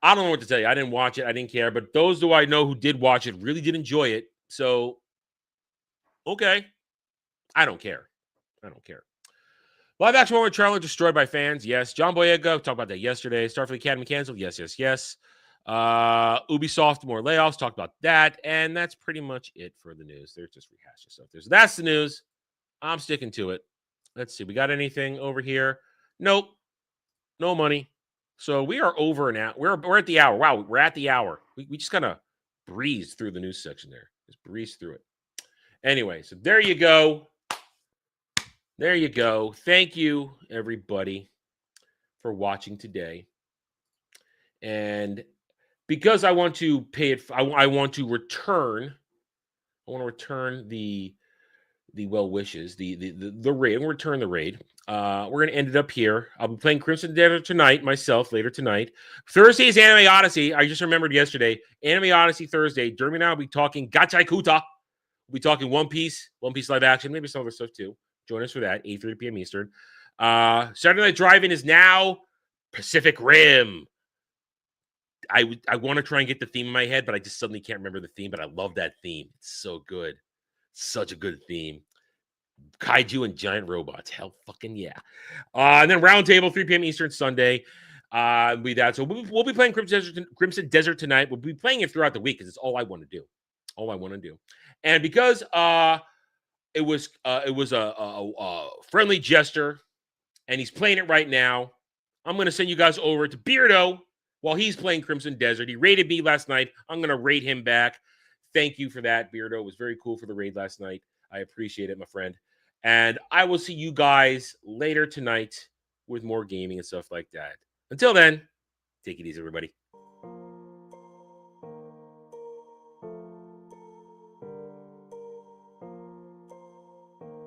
I don't know what to tell you. I didn't watch it. I didn't care. But those who I know who did watch it really did enjoy it. So, okay. I don't care. Live action moment trailer destroyed by fans. Yes. John Boyega, talked about that yesterday. Starfleet Academy canceled. Yes. Ubisoft, more layoffs. Talked about that. And that's pretty much it for the news. There's just rehashed stuff. That's the news. I'm sticking to it. Let's see. We got anything over here? Nope. No money. So we are over now. We're at the hour. Wow, we're at the hour. We just kind of breezed through the news section there. Just breezed through it. Anyway, so there you go. Thank you, everybody, for watching today. And because I want to pay it, I want to return the well wishes, the raid. I'm going to return the raid. We're going to end it up here. I'll be playing Crimson Desert tonight, myself, later tonight. Thursday is Anime Odyssey. I just remembered yesterday. Anime Odyssey Thursday. During now, I'll be talking Gachai Kuta. We'll be talking One Piece live action, maybe some other stuff too. Join us for that, 8:30 p.m. Eastern. Saturday Night Drive-In is now Pacific Rim. I want to try and get the theme in my head, but I just suddenly can't remember the theme, but I love that theme. It's so good. Such a good theme. Kaiju and giant robots. Hell fucking yeah. And then Roundtable, 3 p.m. Eastern Sunday. Be that. So we'll be playing Crimson Desert tonight. We'll be playing it throughout the week because it's all I want to do. And because it was a friendly gesture, and he's playing it right now, I'm going to send you guys over to Beardo while he's playing Crimson Desert. He raided me last night. I'm going to raid him back. Thank you for that, Beardo. It was very cool for the raid last night. I appreciate it, my friend. And I will see you guys later tonight with more gaming and stuff like that. Until then, Take it easy, everybody.